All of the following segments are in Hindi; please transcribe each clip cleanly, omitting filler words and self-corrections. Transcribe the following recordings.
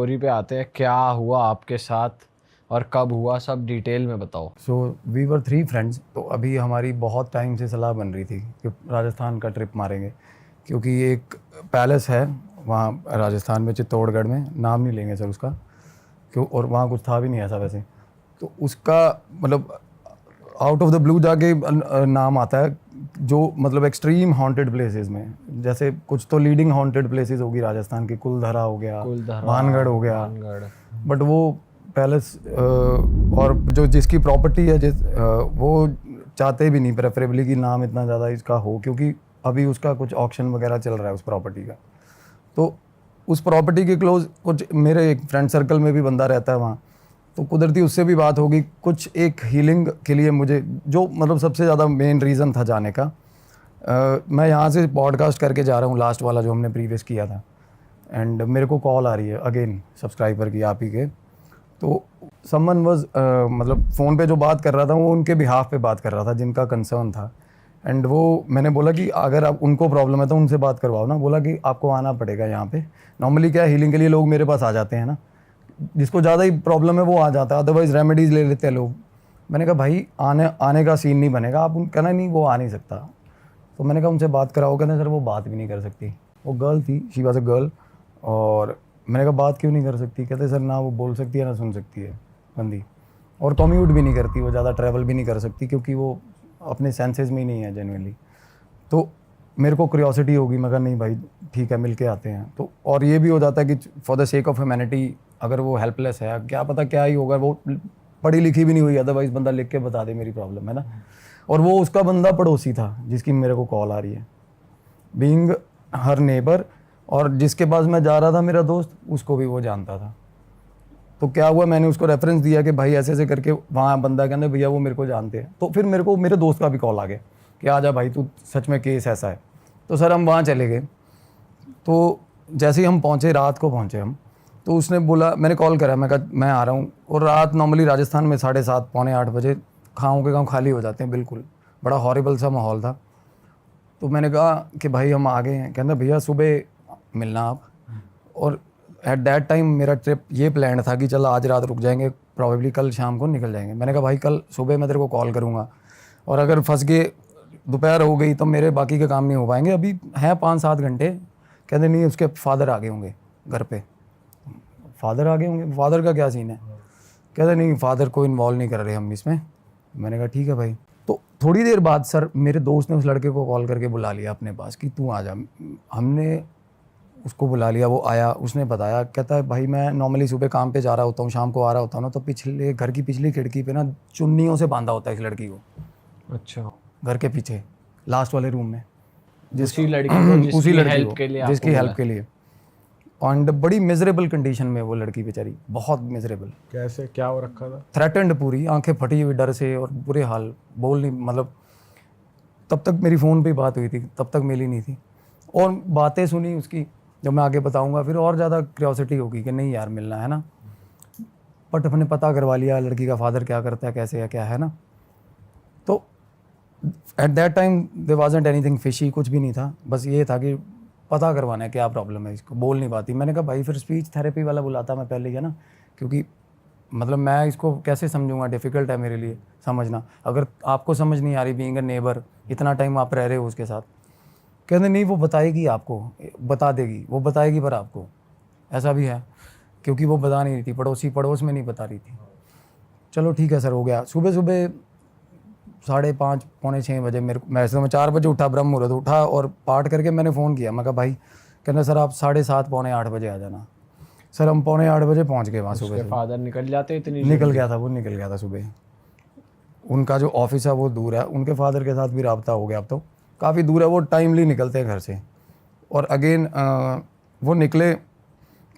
स्टोरी पे आते हैं। क्या हुआ आपके साथ और कब हुआ, सब डिटेल में बताओ। So we were 3 friends. तो अभी हमारी बहुत टाइम से सलाह बन रही थी कि राजस्थान का ट्रिप मारेंगे, क्योंकि एक पैलेस है वहाँ राजस्थान में, चित्तौड़गढ़ में, नाम नहीं लेंगे सर उसका, क्यों, और वहाँ कुछ था भी नहीं ऐसा वैसे। तो उसका मतलब आउट ऑफ द ब्लू जाके नाम आता है, जो मतलब एक्सट्रीम हॉन्टेड प्लेसेस में, जैसे कुछ तो लीडिंग हॉन्टेड प्लेसेस होगी राजस्थान की, कुलधरा हो गया, भानगढ़ हो गया, बट वो पैलेस और जो जिसकी प्रॉपर्टी है वो चाहते भी नहीं प्रेफरेबली कि नाम इतना ज़्यादा इसका हो, क्योंकि अभी उसका कुछ ऑक्शन वगैरह चल रहा है उस प्रॉपर्टी का। तो उस प्रॉपर्टी के क्लोज कुछ मेरे एक फ्रेंड सर्कल में भी बंदा रहता है वहाँ, तो कुदरती उससे भी बात होगी कुछ एक हीलिंग के लिए। मुझे जो मतलब सबसे ज़्यादा मेन रीज़न था जाने का, मैं यहाँ से पॉडकास्ट करके जा रहा हूँ, लास्ट वाला जो हमने प्रीवियस किया था, एंड मेरे को कॉल आ रही है अगेन सब्सक्राइबर की, आप ही के। तो समवन वाज मतलब फ़ोन पे जो बात कर रहा था वो उनके बिहाफ पे बात कर रहा था जिनका कंसर्न था। एंड वो मैंने बोला कि अगर आप उनको प्रॉब्लम है तो उनसे बात करवाओ ना। बोला कि आपको आना पड़ेगा यहाँ पे। नॉर्मली क्या हीलिंग के लिए लोग मेरे पास आ जाते हैं ना, जिसको ज़्यादा ही प्रॉब्लम है वो आ जाता है, अदरवाइज़ रेमेडीज़ ले लेते हैं लोग। मैंने कहा भाई आने का सीन नहीं बनेगा, आप कहना नहीं वो आ नहीं सकता। तो मैंने कहा उनसे बात कराओ, कहते सर वो बात भी नहीं कर सकती। वो गर्ल थी, शी वाज अ गर्ल। और मैंने कहा बात क्यों नहीं कर सकती? कहते सर ना वो बोल सकती है ना सुन सकती है बंदी, और कम्यूट भी नहीं करती, वो ज़्यादा ट्रैवल भी नहीं कर सकती क्योंकि वो अपने सेंसेस में ही नहीं है जेन्युइनली। तो मेरे को क्यूरियोसिटी होगी, मैं कहा नहीं भाई ठीक है मिल के आते हैं। तो और ये भी हो जाता है कि for the sake of humanity, अगर वो हेल्पलेस है, क्या पता क्या ही होगा, वो पढ़ी लिखी भी नहीं हुई, अदरवाइज बंदा लिख के बता दे मेरी प्रॉब्लम है ना। और वो उसका बंदा पड़ोसी था जिसकी मेरे को कॉल आ रही है, बीइंग हर नेबर, और जिसके पास मैं जा रहा था मेरा दोस्त, उसको भी वो जानता था। तो क्या हुआ, मैंने उसको रेफरेंस दिया कि भाई ऐसे ऐसे करके वहाँ बंदा कहने भैया वो मेरे को जानते हैं। तो फिर मेरे को मेरे दोस्त का भी कॉल आ गया कि आ जा भाई तू, सच में केस ऐसा है। तो सर हम वहाँ चले गए। तो जैसे ही हम पहुँचे, रात को पहुँचे हम, तो उसने बोला, मैंने कॉल करा, मैं कहा मैं आ रहा हूँ। और रात नॉर्मली राजस्थान में 7:30 पौने 8 बजे गाँव के गाँव खाली हो जाते हैं बिल्कुल, बड़ा हॉरिबल सा माहौल था। तो मैंने कहा कि भाई हम आ गए हैं। कहना भैया सुबह मिलना आप। और एट दैट टाइम मेरा ट्रिप ये प्लान था कि चल आज रात रुक जाएंगे, प्रॉबेबली कल शाम को निकल जाएंगे। मैंने कहा भाई कल सुबह मैं तेरे को कॉल करूँगा, और अगर फंस गए दोपहर हो गई तो मेरे बाकी के काम नहीं हो पाएंगे, अभी हैं 5-7 घंटे। कहते नहीं उसके फादर आ गए होंगे घर पे। फादर आ गए होंगे, फादर का क्या सीन है? कहते नहीं फादर को इन्वॉल्व नहीं कर रहे हम इसमें। मैंने कहा ठीक है भाई। तो थोड़ी देर बाद सर मेरे दोस्त ने उस लड़के को कॉल करके बुला लिया अपने पास कि तू आ जा। हमने उसको बुला लिया, वो आया, उसने बताया, कहता है भाई मैं नॉर्मली सुबह काम पे जा रहा होता हूँ, शाम को आ रहा होता हूँ ना, तो पिछले घर की पिछली खिड़की पे ना चुन्नियों से बांधा होता है इस लड़की को। अच्छा। घर के पीछे लास्ट वाले रूम में, उसी लड़की को उसी लड़की हेल्प को के लिए जिसकी हेल्प के लिए। एंड बड़ी मिजरेबल कंडीशन में वो लड़की बेचारी, बहुत मिजरेबल। कैसे, क्या हो रखा था? थ्रेटेंड, पूरी आंखें फटी हुई डर से और बुरे हाल, बोल नहीं, मतलब तब तक मेरी फ़ोन पे बात हुई थी, तब तक मिली नहीं थी। और बातें सुनी उसकी जो मैं आगे बताऊंगा, फिर और ज़्यादा क्यूरियोसिटी होगी कि नहीं यार मिलना है ना। बट अपने पता करवा लिया लड़की का फादर क्या करता है, कैसे है, क्या है ना। तो at that time there wasn't anything fishy, कुछ भी नहीं था, बस ये था कि पता करवाना है क्या प्रॉब्लम है, इसको बोल नहीं पाती। मैंने कहा भाई फिर स्पीच थेरेपी वाला बुलाता मैं पहले ही, है ना, क्योंकि मतलब मैं इसको कैसे समझूंगा, डिफ़िकल्ट है मेरे लिए समझना। अगर आपको समझ नहीं आ रही, बीइंग अ नेबर, इतना टाइम आप रह रहे हो उसके साथ। कहते नहीं वो बताएगी आपको, बता देगी, वो बताएगी पर आपको, ऐसा भी है, क्योंकि वो बता नहीं रही थी, पड़ोस में नहीं बता रही थी। चलो ठीक है सर, हो गया। सुबह 5:30 पौने 6 बजे मेरे को, वैसे तो मैं 4 बजे उठा, ब्रह्म मुहूर्त उठा, और पाठ करके मैंने फ़ोन किया। मैं कहा भाई, कहना सर आप 7:30 पौने 8 बजे आ जाना। सर हम पौने 8 बजे पहुँच गए वहाँ सुबह। फादर निकल जाते इतनी निकल गया था, वो निकल गया था सुबह। उनका जो ऑफिस है वो दूर है, उनके फादर के साथ भी रब्ता हो गया, अब तो काफ़ी दूर है, वो टाइमली निकलते हैं घर से। और अगेन वो निकले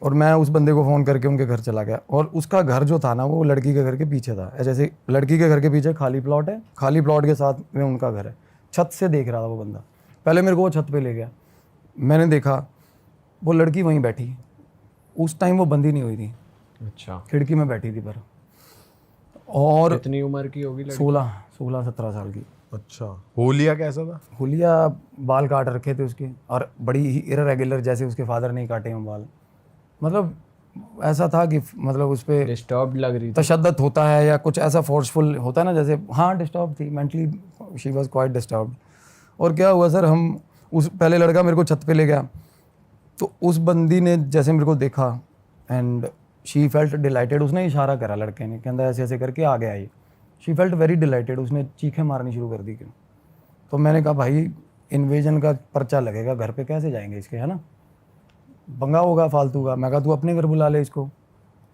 और मैं उस बंदे को फ़ोन करके उनके घर चला गया। और उसका घर जो था ना वो लड़की के घर के पीछे था। जैसे लड़की के घर के पीछे खाली प्लॉट है, खाली प्लॉट के साथ में उनका घर है। छत से देख रहा था वो बंदा। पहले मेरे को वो छत पे ले गया, मैंने देखा वो लड़की वहीं बैठी। उस टाइम वो बंदी नहीं हुई थी। अच्छा। खिड़की में बैठी थी पर। और कितनी उम्र की होगी लड़की? 16-17 साल की। अच्छा, होलिया कैसा था? हुलिया बाल काट रखे थे उसके, और बड़ी ही इररेगुलर, जैसे उसके फादर नहीं काटे हों बाल। मतलब ऐसा था कि मतलब उस पर डिस्टर्ब लग रही थी। तशद्दुद होता है या कुछ ऐसा फोर्सफुल होता है ना, जैसे हाँ डिस्टर्ब थी mentally, she was quite disturbed. और क्या हुआ सर, हम उस पहले लड़का मेरे को छत पे ले गया, तो उस बंदी ने जैसे मेरे को देखा एंड शी फेल्ट डिलाइटेड, उसने इशारा करा लड़के ने, कहता ऐसे ऐसे करके आ गया ये। शी फेल्ट वेरी डिलाइटेड, उसने चीखें मारनी शुरू कर दी। तो मैंने कहा भाई इन्वेजन का पर्चा लगेगा, घर पे कैसे जाएंगे इसके, है ना, पंगा होगा फालतू का। मैं कहा तू अपने घर बुला ले इसको।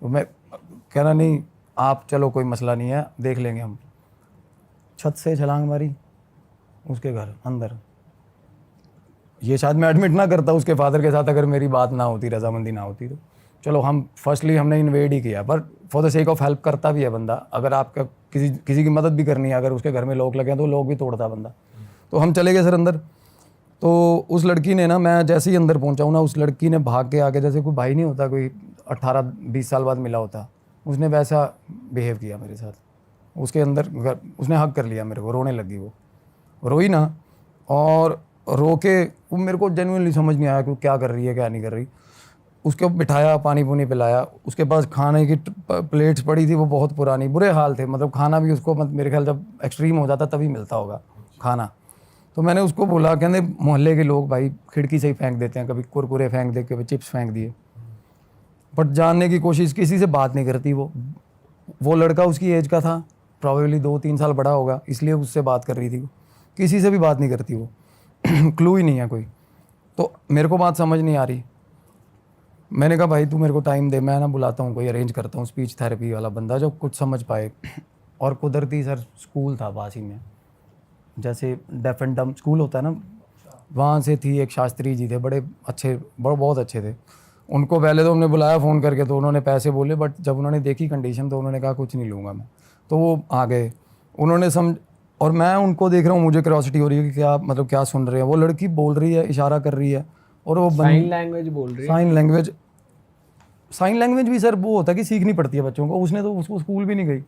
तो मैं कह रहा नहीं आप चलो कोई मसला नहीं है, देख लेंगे हम। छत से छलांग मारी उसके घर अंदर। ये शायद मैं एडमिट ना करता उसके फादर के साथ अगर मेरी बात ना होती, रजामंदी ना होती। तो चलो हम फर्स्टली हमने इन्वेड ही किया, पर for the sake of help करता भी है बंदा। अगर आपका किसी की मदद भी करनी है, अगर उसके घर में लोग लगे हैं तो लोग भी तोड़ता बंदा। तो हम चले गए सर अंदर। तो उस लड़की ने ना, मैं जैसे ही अंदर पहुंचा हूँ ना, उस लड़की ने भाग के आके, जैसे कोई भाई नहीं होता, कोई 18-20 साल बाद मिला होता, उसने वैसा बिहेव किया मेरे साथ। उसके अंदर उसने हक कर लिया मेरे को, रोने लगी वो, रोई ना, और रो के वो मेरे को जेन्युइनली समझ नहीं आया कि क्या कर रही है क्या नहीं कर रही। उसको बिठाया, पानी पुनी पिलाया, उसके पास खाने की प्लेट्स पड़ी थी, वो बहुत पुरानी, बुरे हाल थे, मतलब खाना भी उसको मेरे ख्याल जब एक्सट्रीम हो जाता तभी मिलता होगा खाना। तो मैंने उसको बोला, कहते मोहल्ले के लोग भाई खिड़की से ही फेंक देते हैं, कभी कुरकुरे फेंक दे, कभी चिप्स फेंक दिए, बट जानने की कोशिश, किसी से बात नहीं करती वो लड़का उसकी एज का था, प्रॉबेबली 2-3 साल बड़ा होगा, इसलिए उससे बात कर रही थी वो, किसी से भी बात नहीं करती वो क्लू ही नहीं है कोई। तो मेरे को बात समझ नहीं आ रही। मैंने कहा भाई तू मेरे को टाइम दे, मैं ना बुलाता हूँ, कोई अरेंज करता हूँ स्पीच थेरेपी वाला बंदा जो कुछ समझ पाए। और कुदरती सर स्कूल था पास ही में, जैसे डेफ एंड डम स्कूल होता है ना, वहाँ से थी एक शास्त्री जी थे, बड़े अच्छे, बहुत अच्छे थे। उनको पहले तो हमने बुलाया फ़ोन करके, तो उन्होंने पैसे बोले, बट जब उन्होंने देखी कंडीशन तो उन्होंने कहा कुछ नहीं लूँगा मैं। तो वो आ गए, उन्होंने और मैं उनको देख रहा हूँ, मुझे क्यूरियोसिटी हो रही है कि क्या मतलब क्या सुन रहे हैं। वो लड़की बोल रही है, इशारा कर रही है, और वो साइन लैंग्वेज बोल रही है। साइन लैंग्वेज भी सर वो होता है कि सीखनी पड़ती है बच्चों को, उसने तो उसको स्कूल भी नहीं गई।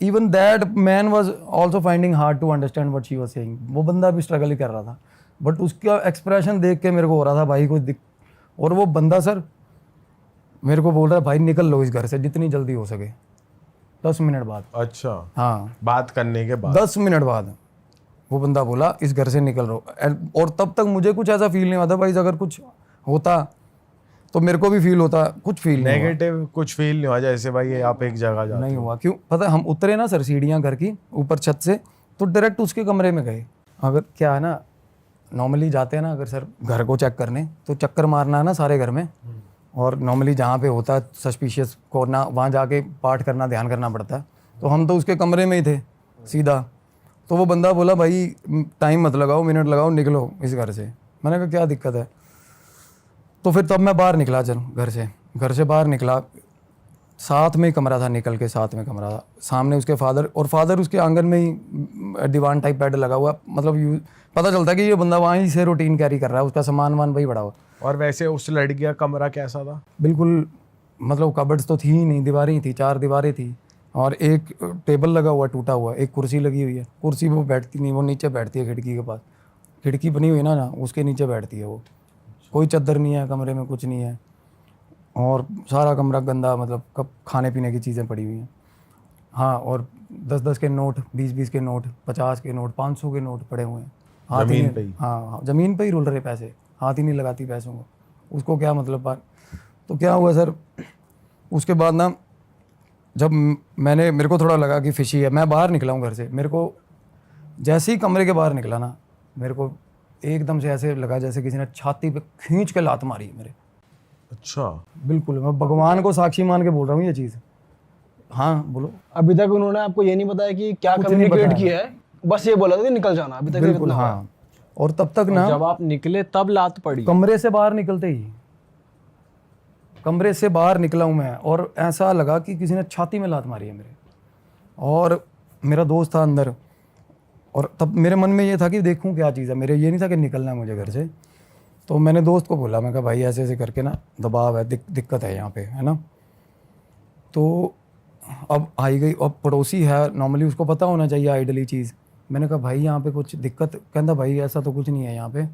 Even that man was also finding hard to understand what she was saying. वो बंदा भी स्ट्रगल ही कर रहा था, बट उसका एक्सप्रेशन देख के मेरे को हो रहा था भाई कोई और वो बंदा सर मेरे को बोल रहा है भाई निकल लो इस घर से जितनी जल्दी हो सके। 10 मिनट बाद, अच्छा, हाँ बात करने के बाद 10 मिनट बाद वो बंदा बोला इस घर से निकल रहो। और तब तक मुझे कुछ ऐसा फील नहीं होता भाई, अगर कुछ होता तो मेरे को भी फील होता, कुछ फील नहीं हुआ। नेगेटिव कुछ फील नहीं हुआ जैसे भाई आप एक जगह जाते नहीं हुआ। क्यों पता है, हम उतरे ना सर सीढ़ियाँ घर की ऊपर छत से, तो डायरेक्ट उसके कमरे में गए। अगर क्या है ना, नॉर्मली जाते हैं ना अगर सर घर को चेक करने, तो चक्कर मारना है ना सारे घर में, और नॉर्मली जहाँ पे होता है सस्पिशियस कोर्ना, वहाँ जाके पाठ करना, ध्यान करना पड़ता है। तो हम तो उसके कमरे में ही थे सीधा। तो वो बंदा बोला भाई टाइम मत लगाओ, मिनट लगाओ, निकलो इस घर से। मैंने कहा क्या दिक्कत है। तो फिर तब मैं बाहर निकला, चल घर से बाहर निकला, साथ में ही कमरा था, निकल के साथ में कमरा था, सामने उसके फादर उसके आंगन में ही दीवान टाइप बेड लगा हुआ, मतलब पता चलता कि ये बंदा वहीं से रूटीन कैरी कर रहा है, उसका सामान वान वही बड़ा हुआ। और वैसे उस लड़की का कमरा कैसा था? बिल्कुल मतलब कबर्ड्स तो थी ही नहीं, दीवारें ही थी, 4 दीवारें थी, और एक टेबल लगा हुआ टूटा हुआ, एक कुर्सी लगी हुई है। कुर्सी वो बैठती नहीं, वो नीचे बैठती है खिड़की के पास, खिड़की बनी हुई है ना उसके नीचे बैठती है वो। कोई चादर नहीं है कमरे में, कुछ नहीं है, और सारा कमरा गंदा, मतलब कब खाने पीने की चीज़ें पड़ी हुई हैं। हाँ, और 10-10 के नोट, 20-20 के नोट, 50 के नोट, 500 के नोट पड़े हुए हैं जमीन पे ही। हाँ ज़मीन पे ही रुल रहे पैसे, हाथ ही नहीं लगाती पैसों को, उसको क्या मतलब बात। तो क्या हुआ सर, उसके बाद ना जब मेरे को थोड़ा लगा कि फिशी है, मैं बाहर निकला हूँ घर से, मेरे को जैसे ही कमरे के बाहर निकला ना, मेरे को एकदम से ऐसे लगा जैसे किसी ने छाती पे खींच के लात मारी है मेरे। अच्छा, बिल्कुल, मैं भगवान को साक्षी मान के बोल रहा हूँ ये चीज़। हाँ बोलो। अभी तक उन्होंने आपको ये नहीं बताया कि क्या कुछ नहीं कम्युनिकेट बताया। किया है, बस ये बोला था कि निकल जाना। अभी तक बिल्कुल इतना हाँ। और तब तक ना जब आप निकले तब लात पड़ी? कमरे से बाहर निकलते ही, कमरे से बाहर निकला हूँ मैं, और ऐसा लगा कि किसी ने छाती में लात मारी है मेरे। और मेरा दोस्त था अंदर, और तब मेरे मन में ये था कि देखूं क्या चीज़ है, मेरे ये नहीं था कि निकलना है मुझे घर से। तो मैंने दोस्त को बोला, मैं कहा भाई ऐसे ऐसे करके ना दबाव है, दिक्कत है यहाँ पे, है ना। तो अब आई गई, अब पड़ोसी है, नॉर्मली उसको पता होना चाहिए आइडली चीज़। मैंने कहा भाई यहाँ पे कुछ दिक्कत, कहता भाई ऐसा तो कुछ नहीं है यहाँ पे।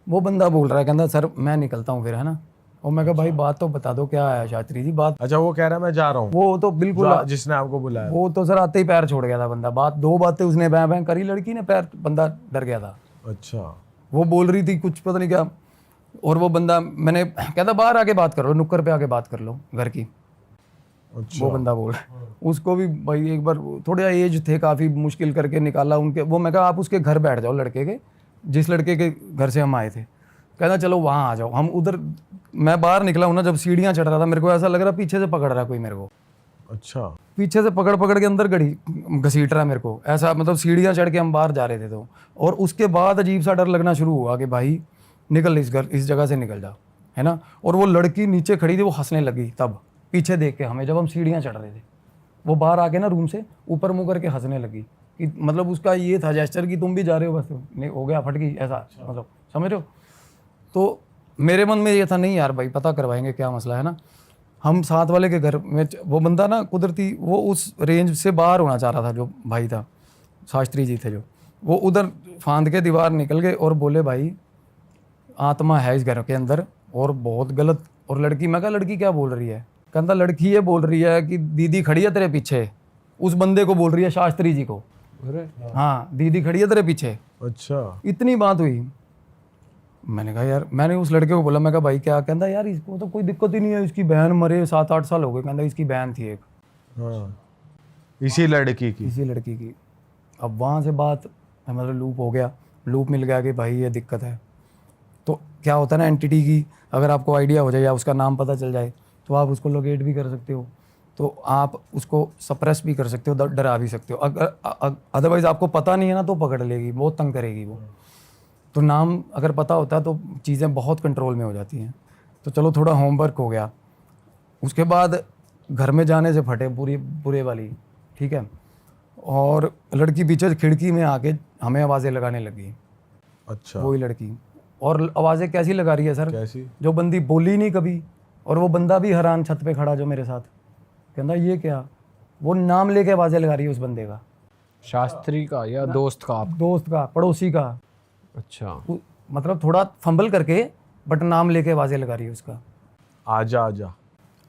वो बंदा बोल रहा है, कहता सर मैं निकलता हूँ फिर, है ना, और मैं कहा भाई बात तो बता दो क्या है शास्त्री जी बात। अच्छा वो कह रहा है मैं जा रहा हूँ, वो तो बिल्कुल जिसने आपको बुलाया। वो तो सर आते ही पैर छोड़ गया था बंदा। बात 2 बातें उसने बैं बैं करी लड़की ने, पैर बंदा डर गया था। अच्छा वो बोल रही थी कुछ पता नहीं क्या, और वो बंदा मैंने कहता बाहर आके बात करो, नुक्कड़ पे आके बात कर लो घर की। अच्छा वो बंदा बोल उसको भी भाई एक बार थोड़ा एज थे काफ़ी, मुश्किल करके निकाला उनके वो। मैं कहा आप उसके घर बैठ जाओ, लड़के के जिस लड़के के घर से हम आए थे। कहना चलो वहाँ आ जाओ। हम उधर, मैं बाहर निकला हूँ ना, जब सीढ़ियाँ चढ़ रहा था मेरे को ऐसा लग रहा पीछे से पकड़ रहा कोई मेरे को, अच्छा पीछे से पकड़ पकड़ के अंदर घसीट रहा मेरे को ऐसा, मतलब सीढ़ियाँ चढ़ के हम बाहर जा रहे थे तो। और उसके बाद अजीब सा डर लगना शुरू हुआ कि भाई निकल इस जगह से निकल जा, है ना। और वो लड़की नीचे खड़ी थी, वो हंसने लगी तब पीछे देख के हमें, जब हम सीढ़ियाँ चढ़ रहे थे। वो बाहर आके ना रूम से ऊपर मुँह करके हंसने लगी कि मतलब उसका ये था जेस्चर कि तुम भी जा रहे हो, बस नहीं हो गया फट गई ऐसा, मतलब समझ रहे हो। तो मेरे मन में ये था नहीं यार भाई पता करवाएंगे क्या मसला है ना। हम साथ वाले के घर में, वो बंदा ना कुदरती वो उस रेंज से बाहर होना चाह रहा था, जो भाई था शास्त्री जी थे जो, वो उधर फांद के दीवार निकल गए और बोले भाई आत्मा है इस घर के अंदर और बहुत गलत। और लड़की, मैं कहा लड़की क्या बोल रही है? कहता लड़की ये बोल रही है कि दीदी खड़ी है तेरे पीछे। उस बंदे को बोल रही है, शास्त्री जी को। हाँ दीदी खड़ी है तेरे पीछे। अच्छा इतनी बात हुई। मैंने कहा यार, मैंने उस लड़के को बोला, मैं कहा भाई क्या? कहता यार इसको तो कोई दिक्कत ही नहीं है, इसकी बहन मरे 7-8 साल हो गए। कहता इसकी बहन थी एक, हाँ इसी लड़की की। इसी लड़की की। अब वहाँ से बात मतलब लूप हो गया, लूप मिल गया कि भाई ये दिक्कत है। तो क्या होता है ना, एंटिटी की अगर आपको आइडिया हो जाए या उसका नाम पता चल जाए तो आप उसको लोकेट भी कर सकते हो, तो आप उसको सप्रेस भी कर सकते हो, डरा भी सकते हो। अगर अदरवाइज आपको पता नहीं है ना तो पकड़ लेगी, बहुत तंग करेगी वो। तो नाम अगर पता होता है तो चीज़ें बहुत कंट्रोल में हो जाती हैं। तो चलो थोड़ा होमवर्क हो गया। उसके बाद घर में जाने से फटे पूरी बुरे वाली, ठीक है। और लड़की पीछे खिड़की में आके हमें आवाज़ें लगाने लगी। अच्छा वही लड़की। और आवाज़ें कैसी लगा रही है सर? कैसी? जो बंदी बोली नहीं कभी, और वो बंदा भी हैरान छत पे खड़ा जो मेरे साथ, कहता ये क्या? वो नाम लेके आवाज़ें लगा रही है उस बंदे का, शास्त्री का या दोस्त का? आप दोस्त का, पड़ोसी का। अच्छा, मतलब थोड़ा फंबल करके बट नाम लेके आवाज़ें लगा रही है उसका। आजा आजा।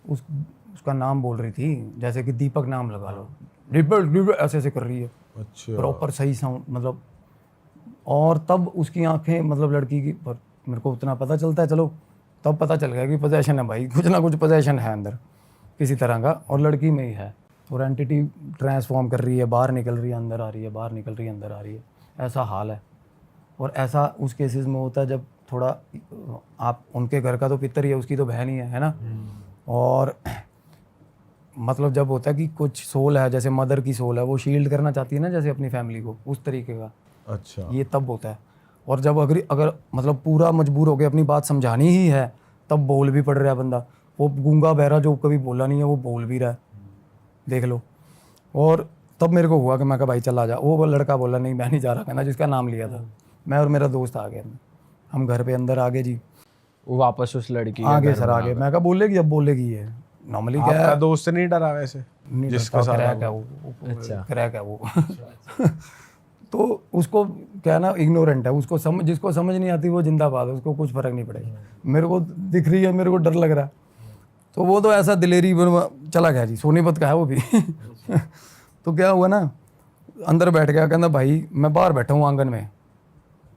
उसका नाम बोल रही थी, जैसे कि दीपक नाम लगा लो, दीपक ऐसे ऐसे कर रही है अच्छा प्रॉपर सही साउंड मतलब। और तब उसकी आंखें मतलब लड़की की, पर मेरे को उतना पता चलता है, चलो तब पता चल गया कि पोजेशन है भाई, कुछ ना कुछ पोजेशन है अंदर किसी तरह का, और लड़की में ही है। और एंटिटी ट्रांसफॉर्म कर रही है, बाहर निकल रही है, अंदर आ रही है, बाहर निकल रही है, अंदर आ रही है, ऐसा हाल है। और ऐसा उस केसेस में होता है जब थोड़ा आप उनके घर का तो पितर ही है, उसकी तो बहन ही है ना। और मतलब जब होता है कि कुछ सोल है, जैसे मदर की सोल है, वो शील्ड करना चाहती है ना जैसे अपनी फैमिली को, उस तरीके का अच्छा ये तब होता है। और जब अगर मतलब पूरा मजबूर हो के अपनी बात समझानी ही है तब बोल भी पड़ रहा है बंदा। वो गूंगा बहरा जो कभी बोला नहीं है वो बोल भी रहा है, देख लो। और तब मेरे को हुआ कि मैं कहा भाई चला जा। वो लड़का बोला नहीं मैं नहीं जा रहा, कहना जिसका नाम लिया था। मैं और मेरा दोस्त आ गए, हम घर पे अंदर आ गए जी। वो वापस उस लड़की आगे सर आगे, मैं कहा बोलेगी, अब बोलेगी ये नॉर्मली क्या आपका है, दोस्त नहीं डरा वैसे? नहीं जिसका डरता, सारा क्रैक है वो, अच्छा। क्रैक है वो। तो उसको क्या ना, इग्नोरेंट है, उसको जिसको समझ नहीं आती वो जिंदाबाद है, उसको कुछ फर्क नहीं पड़ेगा। मेरे को दिख रही है, मेरे को डर लग रहा है, तो वो तो ऐसा दिलेरी चला गया जी, सोनीपत का है वो भी। तो क्या हुआ ना, अंदर बैठ गया, कहना भाई मैं बाहर बैठा हूँ आंगन में।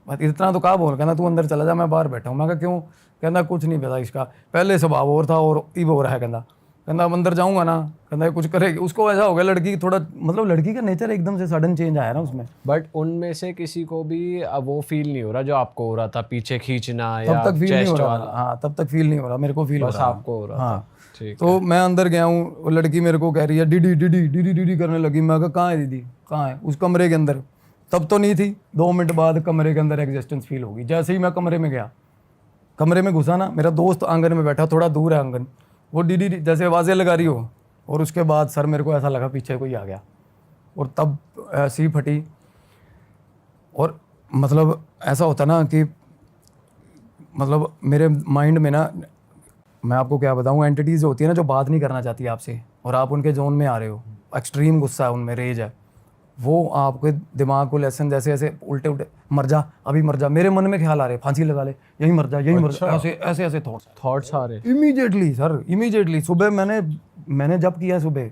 बस इतना तो कहा बोल, कहना तू अंदर चला जा, मैं बाहर बैठा हूँ। मैं कहा क्यों? कहना कुछ नहीं पता, इसका पहले स्वभाव और था और इब हो रहा है। कहना अब अंदर जाऊँगा ना, कहना कुछ करेगी। उसको ऐसा हो गया, लड़की थोड़ा मतलब लड़की का नेचर एकदम से सडन चेंज आया ना उसमें। बट उनमें से किसी को भी अब वो फील नहीं हो रहा जो आपको हो रहा था, पीछे खींचना या तब तक फील नहीं हो चेस्ट रहा वाला? हाँ, तब तक फील नहीं हो रहा, मेरे को फील हो बस रहा आपको हो रहा हाँ। था। ठीक। तो मैं अंदर गया हूँ, वो लड़की मेरे को कह रही है डीडी डीडी डीडी डीडी करने लगी। मैं कहा कहाँ है दीदी, कहाँ है? उस कमरे के अंदर। तब तो नहीं थी, 2 मिनट बाद कमरे के अंदर एग्जिस्टेंस फील होगी। जैसे ही मैं कमरे में गया, कमरे में घुसा ना, मेरा दोस्त आंगन में बैठा, थोड़ा दूर है आंगन, वो डीडी जैसे आवाज़ें लगा रही हो। और उसके बाद सर मेरे को ऐसा लगा पीछे कोई आ गया, और तब ऐसी फटी। और मतलब ऐसा होता ना कि मतलब मेरे माइंड में ना, मैं आपको क्या बताऊँ, एंटिटीज़ होती है ना जो बात नहीं करना चाहती आपसे, और आप उनके जोन में आ रहे हो, एक्सट्रीम गुस्सा है उनमें, रेज है, वो आपके दिमाग को लेसन जैसे ऐसे उल्टे उल्टे, मर जा अभी मर जा, मेरे मन में ख्याल आ रहे फांसी लगा ले, यही मर जा यही मर जा, ऐसे ऐसे ऐसे थॉट्स थॉट्स आ रहे। Immediately sir, immediately. सुबह मैंने जब किया सुबह,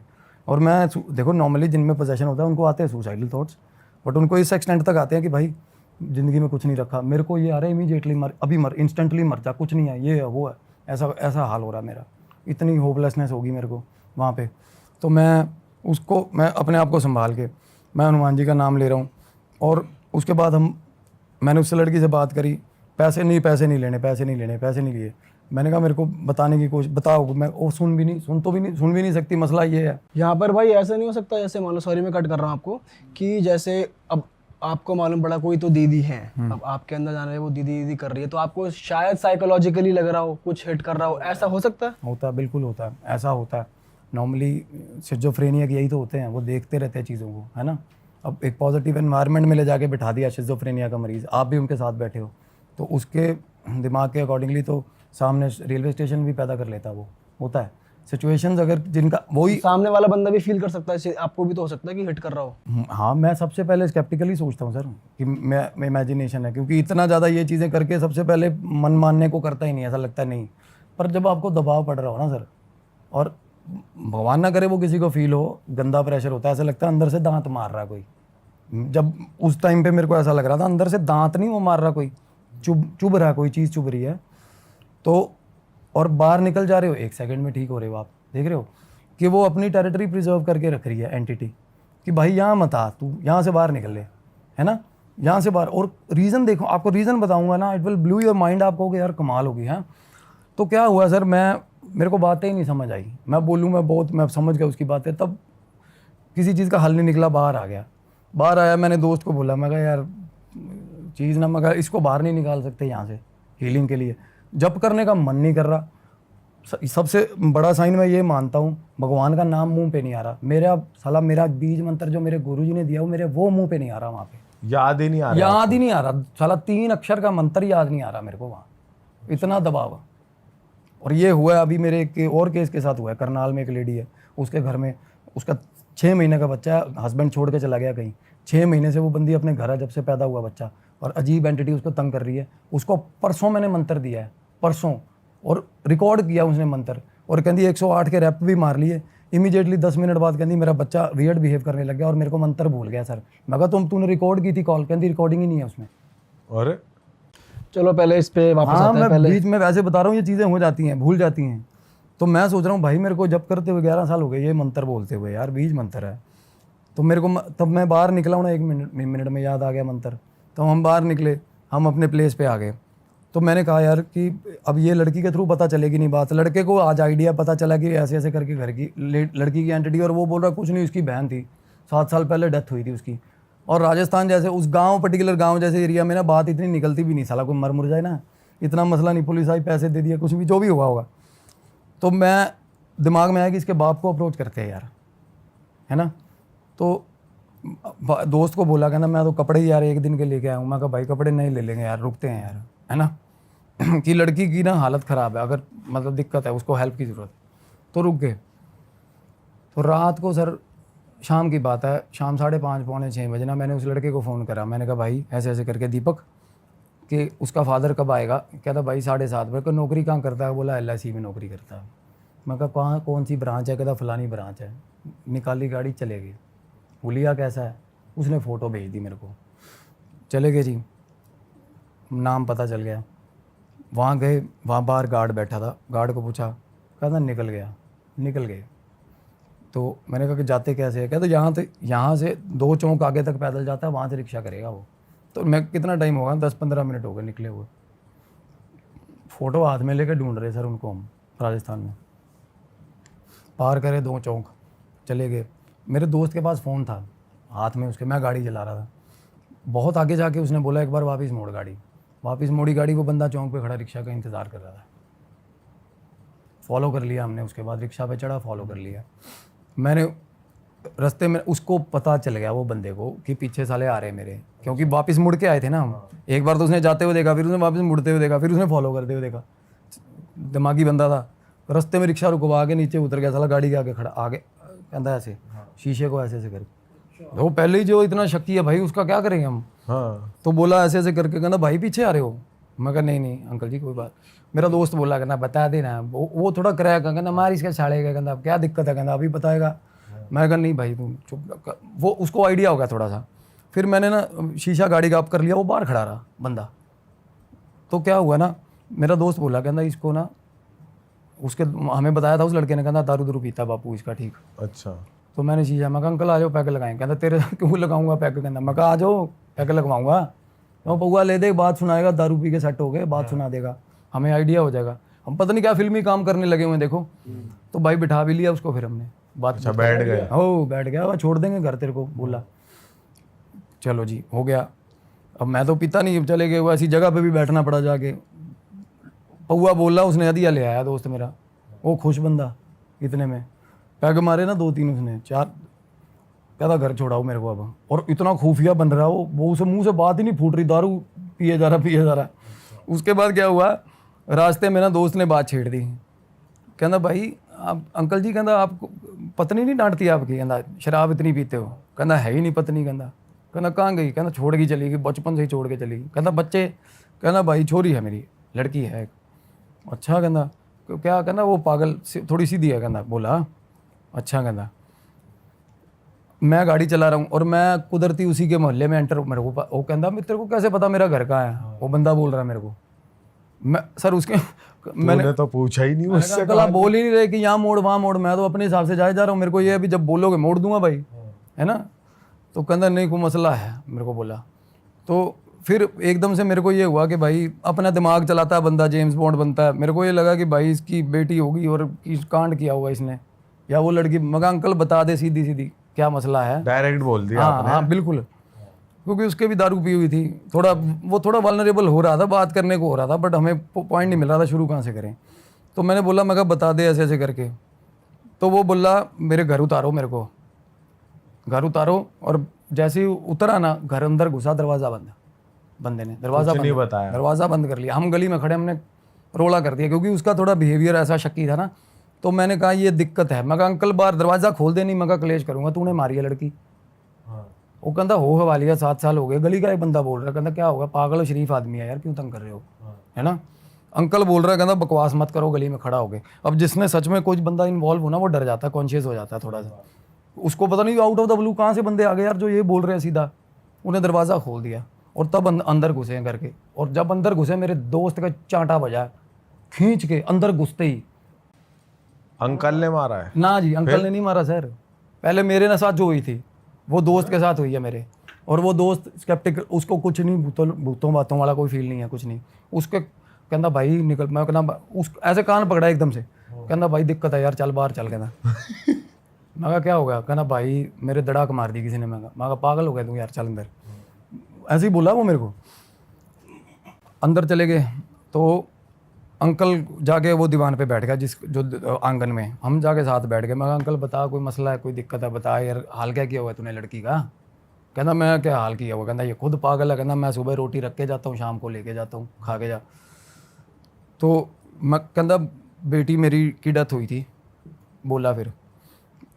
और मैं देखो नॉर्मली जिनमें पोजेशन होता है उनको आते हैं सुसाइडल थॉट्स, बट उनको इस एक्सटेंट तक आते हैं कि भाई ज़िंदगी में कुछ नहीं रखा, मेरे को ये आ रहा है इमीडिएटली मर, अभी मर, इंस्टेंटली मर जा, कुछ नहीं है, ये है वो है, ऐसा ऐसा हाल हो रहा है मेरा। इतनी होपलेसनेस होगी मेरे को वहाँ पे। तो मैं अपने आप को संभाल के मैं हनुमान जी का नाम ले रहा हूँ। और उसके बाद मैंने उससे लड़की से बात करी, पैसे नहीं लिए। मैंने कहा मेरे को बताने की कोशिश, बताओ, मैं वो सुन भी नहीं सकती, मसला ये है। यहाँ पर भाई ऐसा नहीं हो सकता, जैसे मान लो, सॉरी मैं कट कर रहा हूँ आपको, कि जैसे अब आपको मालूम पड़ा कोई तो दीदी है, अब आपके अंदर जाने वो दीदी कर रही है, तो आपको शायद साइकोलॉजिकली लग रहा हो, कुछ हिट कर रहा हो, ऐसा हो सकता है? होता है, बिल्कुल होता है, ऐसा होता है। नॉर्मली शिज़ोफ्रेनिया के यही तो होते हैं, वो देखते रहते हैं चीज़ों को, है ना। अब एक पॉजिटिव एनवायरनमेंट में ले जाके बिठा दिया शिज़ोफ्रेनिया का मरीज़, आप भी उनके साथ बैठे हो, तो उसके दिमाग के अकॉर्डिंगली तो सामने रेलवे स्टेशन भी पैदा कर लेता है, वो होता है सिचुएशंस। अगर जिनका वही सामने वाला बंदा भी फील कर सकता है, आपको भी तो हो सकता है कि हिट कर रहा हो। हाँ, मैं सबसे पहले स्केप्टिकली सोचता हूँ सर कि मैं इमेजिनेशन है, क्योंकि इतना ज़्यादा ये चीज़ें करके सबसे पहले मन मानने को करता ही नहीं, ऐसा लगता नहीं। पर जब आपको दबाव पड़ रहा हो ना सर, और भगवान ना करे वो किसी को फील हो, गंदा प्रेशर होता है, ऐसा लगता है अंदर से दांत मार रहा है कोई। जब उस टाइम पे मेरे को ऐसा लग रहा था, अंदर से दांत नहीं वो मार रहा कोई, चुभ रहा है, कोई चीज़ चुभ रही है। तो और बाहर निकल जा रहे हो, 1 सेकंड में ठीक हो रहे हो, आप देख रहे हो कि वो अपनी टेरिटरी प्रिजर्व करके रख रही है एंटिटी, कि भाई यहाँ मत आ, तू यहाँ से बाहर निकल ले, है ना, यहाँ से बाहर। और रीज़न देखो, आपको रीज़न बताऊंगा ना, it will blue your mind, आप कहोगे यार कमाल होगी। हाँ, तो क्या हुआ सर, मेरे को बातें ही नहीं समझ आई, मैं समझ गया उसकी बातें, तब किसी चीज़ का हल नहीं निकला, बाहर आया। मैंने दोस्त को बोला, मैं कहा यार चीज़ ना, मैं इसको बाहर नहीं निकाल सकते यहाँ से हीलिंग के लिए, जब करने का मन नहीं कर रहा। सबसे बड़ा साइन मैं ये मानता हूँ, भगवान का नाम मुंह पे नहीं आ रहा मेरा बीज मंत्र जो मेरे गुरुजी ने दिया वो मुंह पे नहीं आ रहा, वहाँ पे याद ही नहीं आ रहा साला 3 अक्षर का मंत्र याद नहीं आ रहा मेरे को, वहाँ इतना दबाव। और ये हुआ अभी मेरे एक और केस के साथ हुआ है, करनाल में एक लेडी है, उसके घर में उसका 6 महीने का बच्चा है, हस्बैंड छोड़ के चला गया कहीं, 6 महीने से वो बंदी अपने घर है, जब से पैदा हुआ बच्चा, और अजीब एंटिटी उसको तंग कर रही है। उसको परसों मैंने मंत्र दिया है, परसों, और रिकॉर्ड किया उसने मंत्र, और कहती 108 के रैप भी मार लिए। इमीडिएटली 10 मिनट बाद कहती मेरा बच्चा वियर्ड बिहेव करने लग गया और मेरे को मंत्र भूल गया सर। मैं कहा तूने रिकॉर्ड की थी कॉल, कहती रिकॉर्डिंग ही नहीं है उसमें। अरे चलो पहले इस पे वापस आते हैं। मैं बीच में वैसे बता रहा हूँ, ये चीज़ें हो जाती हैं, भूल जाती हैं। तो मैं सोच रहा हूँ भाई मेरे को जब करते हुए 11 साल हो गए ये मंत्र बोलते हुए, यार बीज मंत्र है। तो मेरे को तब मैं बाहर निकला हूँ ना, 1 मिनट में याद आ गया मंत्र। तो हम बाहर निकले, हम अपने प्लेस पे आ गए। तो मैंने कहा यार कि अब ये लड़की के थ्रू पता चलेगी नहीं बात। लड़के को आज आइडिया पता चला कि ऐसे ऐसे करके घर की लड़की की एंटिटी, और वो बोल रहा कुछ नहीं, उसकी बहन थी, 7 साल पहले डेथ हुई थी उसकी। और राजस्थान जैसे उस गांव, पर्टिकुलर गांव जैसे एरिया में ना बात इतनी निकलती भी नहीं, साला कोई मर मुर जाए ना, इतना मसला नहीं, पुलिस आई पैसे दे दिया, कुछ भी जो भी हुआ होगा। तो मैं दिमाग में आया कि इसके बाप को अप्रोच करते हैं यार, है ना। तो दोस्त को बोला, कहना मैं तो कपड़े ही यार 1 दिन के लेके आया हूँ। मैं कहा भाई कपड़े नहीं ले लेंगे यार, रुकते हैं यार, है ना कि लड़की की ना हालत ख़राब है, अगर मतलब दिक्कत है, उसको हेल्प की ज़रूरत। तो रुक गए। तो रात को सर, शाम की बात है, शाम 5:30 पौने 6 बजे ना, मैंने उस लड़के को फ़ोन करा। मैंने कहा भाई ऐसे ऐसे करके दीपक, कि उसका फादर कब आएगा। कहता भाई 7:30 बजे। नौकरी कहाँ करता है? बोला LIC में नौकरी करता है। मैं कहा कहाँ, कौन सी ब्रांच है? कहता फलानी ब्रांच है। निकाली गाड़ी, चले गए। हुलिया कैसा है, उसने फ़ोटो भेज दी मेरे को, चले गए जी, नाम पता चल गया। वहाँ गए, वहाँ बाहर गार्ड बैठा था, गार्ड को पूछा, कहता निकल गए। तो मैंने कहा कि जाते कैसे है? कहता यहाँ से 2 चौक आगे तक पैदल जाता है, वहाँ से रिक्शा करेगा वो। तो मैं कितना टाइम होगा, 10-15 मिनट हो गए निकले हुए। फ़ोटो हाथ में लेकर ढूंढ रहे सर उनको हम, राजस्थान में। पार करे 2 चौक, चले गए। मेरे दोस्त के पास फ़ोन था हाथ में उसके, मैं गाड़ी चला रहा था। बहुत आगे जाके उसने बोला एक बार वापस मोड़ गाड़ी। वापस मोड़ी गाड़ी, वो बंदा चौक पे खड़ा रिक्शा का इंतज़ार कर रहा था। फॉलो कर लिया हमने, उसके बाद रिक्शा पे चढ़ा, फॉलो कर लिया। मैंने रास्ते में, उसको पता चल गया वो बंदे को कि पीछे साले आ रहे हैं मेरे, क्योंकि वापस मुड़ के आए थे ना हम। एक बार तो उसने जाते हुए देखा, फिर उसने वापस मुड़ते हुए देखा, फिर उसने फॉलो करते हुए देखा। दिमागी बंदा था। रास्ते में रिक्शा रुकवा के नीचे उतर गया, साला गाड़ी के आगे खड़ा, आगे कहता ऐसे शीशे को ऐसे ऐसे कर, वो पहले ही जो इतना शक्की है भाई, उसका क्या करेंगे हम। हाँ तो बोला ऐसे ऐसे करके, कहना भाई पीछे आ रहे हो। मैं कहा नहीं नहीं अंकल जी कोई बात। मेरा दोस्त बोला कहना बता देना, वो थोड़ा क्रैक है, कहना मार इसका छाड़ेगा, कहना क्या दिक्कत है, कहना अभी बताएगा। मैं कहा नहीं भाई तुम चुप। वो उसको आइडिया हो गया थोड़ा सा। फिर मैंने ना शीशा गाड़ी का ऑफ कर लिया, वो बाहर खड़ा रहा बंदा। तो क्या हुआ ना, मेरा दोस्त बोला कहना इसको ना, उसके हमें बताया था उस लड़के ने, कहना दारू दारू पीता बापू इसका, ठीक। अच्छा तो मैंने शीशा, मैं कहा अंकल आ जाओ पैक लगाएं। कहता तेरे साथ क्यों लगाऊंगा पैक, कहना मैं कहा आ जाओ पैक लगवाऊंगा। तो पौआ ले दे, बात सुनाएगा, दारू पी के सेट हो गए, बात सुना देगा, हमें आइडिया हो जाएगा। हम पता नहीं क्या फिल्मी काम करने लगे हुए देखो। तो भाई बिठा भी लिया उसको, फिर हमने बात। अच्छा बैठ गया। हो बैठ गया, वह छोड़ देंगे घर तेरे को, बोला चलो जी हो गया। अब मैं तो पीता नहीं, चले गए, वो ऐसी जगह पे भी बैठना पड़ा जाके। पौआ बोला, उसने हदिया ले आया दोस्त मेरा, वो खुश बंदा। इतने में पैग मारे ना 2-3 उसने, 4, कहता घर छोड़ाओ मेरे को अब। और इतना खुफिया बन रहा वो उसे मुंह से बात ही नहीं फूट रही, दारू पिए जा रहा। उसके बाद क्या हुआ, रास्ते में ना दोस्त ने बात छेड़ दी। कहना भाई आप अंकल जी, कहना आप पत्नी नहीं डांटती आपकी, कहना शराब इतनी पीते हो, कहना है ही नहीं पत्नी, कहना कहाँ गई, कहना छोड़ के चली गई, बचपन से ही छोड़ के चली गई। कहना बच्चे, कहना भाई छोरी है मेरी, लड़की है एक। अच्छा कहना क्या, कहना वो पागल थोड़ी सीधी है, कहना बोला अच्छा। कहना मैं गाड़ी चला रहा हूँ और मैं कुदरती उसी के मोहल्ले में एंटर, मेरे को वो कहना तेरे को कैसे पता मेरा घर कहाँ है, वो बंदा बोल रहा है मेरे को। मैं सर उसके मैंने तो पूछा ही नहीं उससे। अंकल आप बोल ही नहीं रहे कि यहाँ मोड़ वहाँ मोड़, मैं तो अपने हिसाब से जाए जा रहा हूँ, मेरे को ये अभी जब बोलोगे मोड़ दूंगा भाई, है ना। तो कहना नहीं कोई मसला है, मेरे को बोला। तो फिर एकदम से मेरे को ये हुआ कि भाई अपना दिमाग चलाता है बंदा, जेम्स बॉन्ड बनता है। मेरे को ये लगा कि भाई इसकी बेटी होगी और कांड किया होगा इसने, या वो लड़की। मगर अंकल बता दे सीधी सीधी क्या मसला है, डायरेक्ट बोल दिया हाँ आपने। हाँ बिल्कुल, क्योंकि उसके भी दारू पी हुई थी, वो थोड़ा वल्नरेबल हो रहा था, बात करने को हो रहा था, बट हमें पॉइंट नहीं मिल रहा था शुरू कहाँ से करें। तो मैंने बोला, मैं कहा बता दे ऐसे ऐसे करके। तो वो बोला मेरे घर उतारो, मेरे को घर उतारो। और जैसे ही उतरा ना, घर अंदर घुसा, दरवाज़ा बंद, बंदे ने दरवाज़ा नहीं बताया। दरवाज़ा बंद कर लिया। हम गली में खड़े, हमने रोला कर दिया, क्योंकि उसका थोड़ा बिहेवियर ऐसा शक्की था ना। तो मैंने कहा ये दिक्कत है। मैं कहा अंकल बाहर दरवाज़ा खोल दे, नहीं मैं कहा क्लेश करूँगा, तूने मारी है लड़की। वो कहता हो हवालिया 7 साल हो गए। गली का एक बंदा बोल रहा है, कहता क्या होगा, पागल हो, शरीफ आदमी है यार, क्यों तंग कर रहे हो, है ना। अंकल बोल रहा है, कहता बकवास मत करो, गली में खड़ा हो गए। अब जिसने सच में कोई बंदा इन्वॉल्व हो ना, वो डर जाता है, कॉन्शियस हो जाता है थोड़ा सा। उसको पता नहीं आउट ऑफ द ब्लू कहाँ से बंदे आ गए यार जो ये बोल रहे हैं सीधा। उन्हें दरवाज़ा खोल दिया और तब अंदर घुसे हैं करके। और जब अंदर घुसे, मेरे दोस्त का चांटा बजा खींच के, अंदर घुसते ही। अंकल ने मारा है? ना जी अंकल ने नहीं मारा सर, पहले मेरे ना साथ जो हुई थी वो दोस्त के साथ हुई है मेरे। और वो दोस्त स्केप्टिक, उसको कुछ नहीं, भूतों बातों वाला कोई फील नहीं है, कुछ नहीं। उसके कहना भाई निकल, मैं कहना उस ऐसे कान पकड़ा एकदम से, कहना भाई दिक्कत है यार, चल बाहर चल। कहना मैं कहा क्या हो गया, कहना भाई मेरे दड़ाक मार दी किसी ने। मैं कहा पागल हो गया तू यार, चल अंदर। ऐसे ही बोला वो मेरे को। अंदर चले गए तो अंकल जाके वो दीवान पे बैठ गया, जो आंगन में। हम जाके साथ बैठ गए। मैं कहा अंकल बता, कोई मसला है, कोई दिक्कत है, बता यार, हाल क्या किया हुआ है तूने लड़की का। कहना मैं क्या हाल किया हुआ, कहना ये खुद पागल है, कहना मैं सुबह रोटी रख के जाता हूँ, शाम को लेके जाता हूँ, खा के जा। तो मैं कहना बेटी मेरी की डेथ हुई थी। बोला फिर,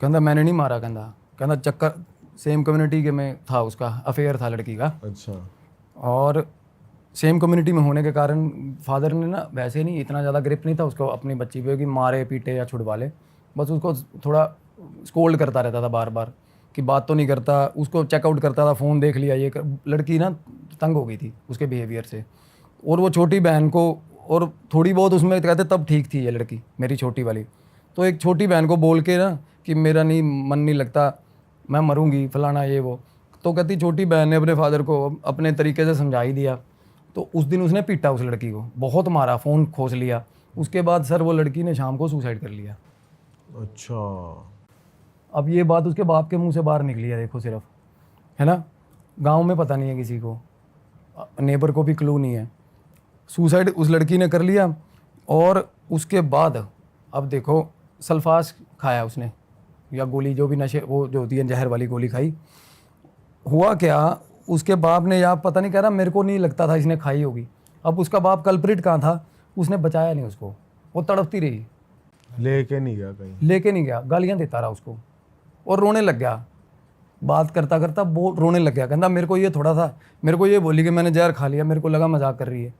कहना मैंने नहीं मारा, कहना चक्कर सेम कम्युनिटी के में था, उसका अफेयर था लड़की का। अच्छा। और सेम कम्युनिटी में होने के कारण फादर ने ना वैसे नहीं इतना ज़्यादा ग्रिप नहीं था उसको अपनी बच्ची पे कि मारे पीटे या छुड़वा ले। बस उसको थोड़ा स्कोल्ड करता रहता था बार बार कि बात तो नहीं करता, उसको चेकआउट करता था, फ़ोन देख लिया ये लड़की ना तंग हो गई थी उसके बिहेवियर से। और वो छोटी बहन को, और थोड़ी बहुत उसमें कहते तब ठीक थी ये लड़की मेरी छोटी वाली। तो एक छोटी बहन को बोल के ना कि मेरा नहीं मन नहीं लगता, मैं मरूंगी, फलाना ये वो। तो कहती छोटी बहन ने अपने फादर को अपने तरीके से समझा ही दिया। तो उस दिन उसने पीटा उस लड़की को, बहुत मारा, फ़ोन खोस लिया। उसके बाद सर वो लड़की ने शाम को सुसाइड कर लिया। अच्छा। अब ये बात उसके बाप के मुंह से बाहर निकली है, देखो सिर्फ, है ना। गांव में पता नहीं है किसी को, नेबर को भी क्लू नहीं है। सुसाइड उस लड़की ने कर लिया। और उसके बाद अब देखो सल्फास खाया उसने, या गोली जो भी नशे, वो जो होती है जहर वाली गोली खाई। हुआ क्या, उसके बाप ने, या पता नहीं, कह रहा मेरे को नहीं लगता था इसने खाई होगी। अब उसका बाप कल्प्रिट कहाँ था, उसने बचाया नहीं उसको, वो तड़पती रही, लेके नहीं गया कहीं, लेके नहीं गया, गालियाँ देता रहा उसको और रोने लग गया। बात करता करता वो रोने लग गया। कहता मेरे को ये थोड़ा सा, मेरे को ये बोली कि मैंने जहर खा लिया, मेरे को लगा मजाक कर रही है।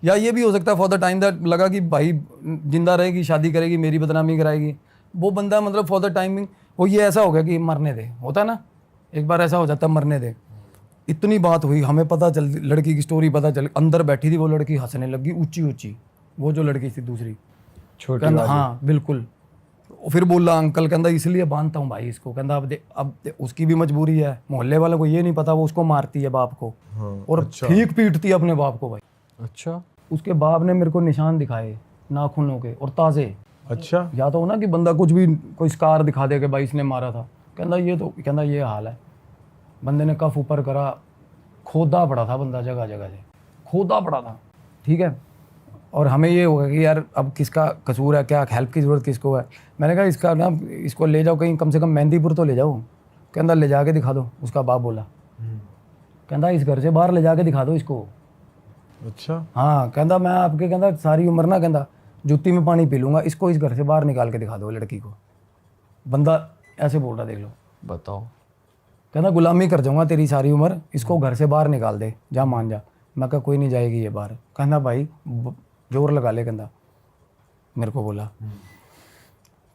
या ये भी हो सकता है फॉर द टाइम दैट लगा कि भाई जिंदा रहेगी, शादी करेगी, मेरी बदनामी कराएगी। वो बंदा मतलब फॉर द टाइमिंग वो ये ऐसा हो गया कि मरने दे, होता ना एक बार ऐसा हो जाता है, मरने दे। इतनी बात हुई, हमें पता चल, लड़की की स्टोरी पता चल, अंदर बैठी थी वो लड़की, हंसने लगी ऊंची ऊंची, वो जो लड़की थी दूसरी छोटी कहता वाली। हाँ बिल्कुल। फिर बोला अंकल, कहता इसलिए बांधता हूँ भाई इसको। कहता अब उसकी भी मजबूरी है, मोहल्ले वालों को ये नहीं पता वो उसको मारती है बाप को, और ठीक पीटती है अपने बाप को भाई। अच्छा। उसके बाप ने मेरे को निशान दिखाए नाखूनों के और ताज़े। अच्छा। या तो हो ना कि बंदा कुछ भी कोई स्कार दिखा दे कि भाई इसने मारा था। कहता ये तो, कहता ये हाल है। बंदे ने कफ ऊपर करा, खोदा पड़ा था बंदा, जगह जगह से खोदा पड़ा था, ठीक है। और हमें ये होगा कि यार अब किसका कसूर है, क्या हेल्प की ज़रूरत किसको है। मैंने कहा इसका ना, इसको ले जाओ कहीं, कम से कम मेहंदीपुर तो ले जाओ। कहता ले जाके दिखा दो, उसका बाप बोला। कहता इस घर से बाहर ले जाके दिखा दो इसको। अच्छा। हाँ, कहता मैं आपके, कहता सारी उम्र ना, कहता जूती में पानी पी लूँगा, इसको इस घर से बाहर निकाल के दिखा दो लड़की को। बंदा ऐसे बोल रहा, देख लो। बताओ। कहता गुलामी कर जाऊंगा तेरी सारी उम्र, इसको घर से बाहर निकाल दे, जा मान जा। मैं कहा कोई नहीं जाएगी ये बाहर। कहता भाई जोर लगा ले, कहता मेरे को बोला।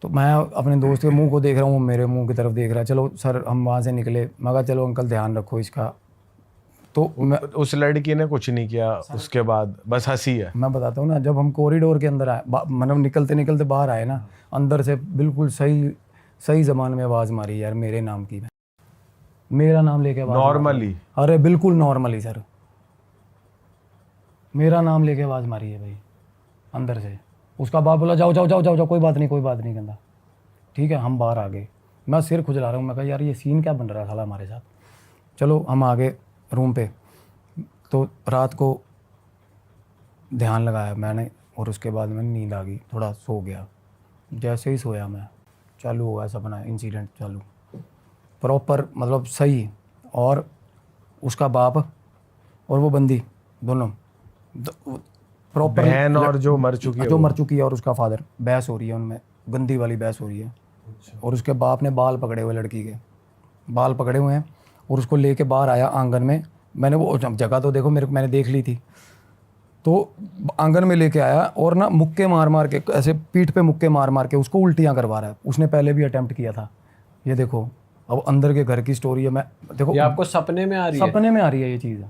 तो मैं अपने दोस्त के मुंह को देख रहा हूँ, वो मेरे मुंह की तरफ देख रहा है। चलो सर हम वहाँ से निकले, मैं कहा चलो अंकल ध्यान रखो इसका। तो मैं उस लड़की ने कुछ नहीं किया उसके बाद, बस हंसी है। मैं बताता हूँ ना, जब हम कॉरिडोर के अंदर आए, मतलब निकलते निकलते बाहर आए ना, अंदर से बिल्कुल सही सही ज़बान में आवाज़ मारी यार मेरे नाम की, मेरा नाम लेके आवाज़ नॉर्मली? मारी। अरे बिल्कुल नॉर्मली सर, मेरा नाम लेके आवाज़ मारी है भाई अंदर से। उसका बाप बोला जाओ जाओ जाओ जाओ जाओ, कोई बात नहीं कोई बात नहीं, कहता ठीक है। हम बाहर आ गए, मैं सिर खुजला रहा हूँ। मैं कहा यार ये सीन क्या बन रहा है साला हमारे साथ। चलो हम आ गए रूम पे। तो रात को ध्यान लगाया मैंने, और उसके बाद मैंने नींद आ गई, थोड़ा सो गया। जैसे ही सोया मैं, चालू हुआ सपना, इंसिडेंट चालू प्रॉपर, मतलब सही। और उसका बाप और वो बंदी दोनों प्रॉपर, बहन और जो मर चुकी है, जो मर चुकी है, और उसका फादर, बहस हो रही है उनमें, गंदी वाली बहस हो रही है। और उसके बाप ने बाल पकड़े हुए, लड़की के बाल पकड़े हुए हैं, और उसको लेके बाहर आया आंगन में। मैंने वो जगह तो देखो मेरे को, मैंने देख ली थी। तो आंगन में लेके आया और ना मुक्के मार मार के, ऐसे पीठ पे मुक्के मार मार के उसको उल्टियाँ करवा रहा है। उसने पहले भी अटेम्प्ट किया था। ये देखो अब अंदर के घर की स्टोरी है। मैं देखो ये आपको सपने में आ रही है? सपने में आ रही है ये चीज़।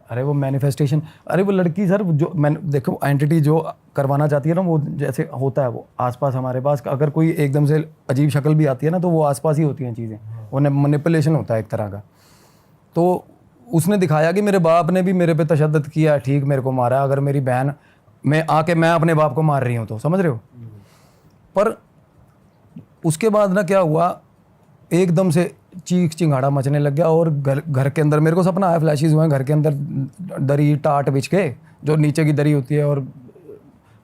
अरे वो मैनिफेस्टेशन, अरे वो लड़की सर, जो मैं देखो एंटिटी जो करवाना चाहती है ना, वो जैसे होता है वो आसपास हमारे पास, अगर कोई एकदम से अजीब शक्ल भी आती है ना, तो वो आसपास ही होती हैं चीज़ें, वो मैनिपुलेशन होता है एक तरह का। तो उसने दिखाया कि मेरे बाप ने भी मेरे पे तशद्दुद किया, ठीक मेरे को मारा। अगर मेरी बहन मैं आके मैं अपने बाप को मार रही हूँ तो, समझ रहे हो। पर उसके बाद ना क्या हुआ, एकदम से चीख चिंगाड़ा मचने लग गया। और घर के अंदर मेरे को सपना आया, फ्लैशेस हुए, घर के अंदर दरी टाट बिछ के, जो नीचे की दरी होती है, और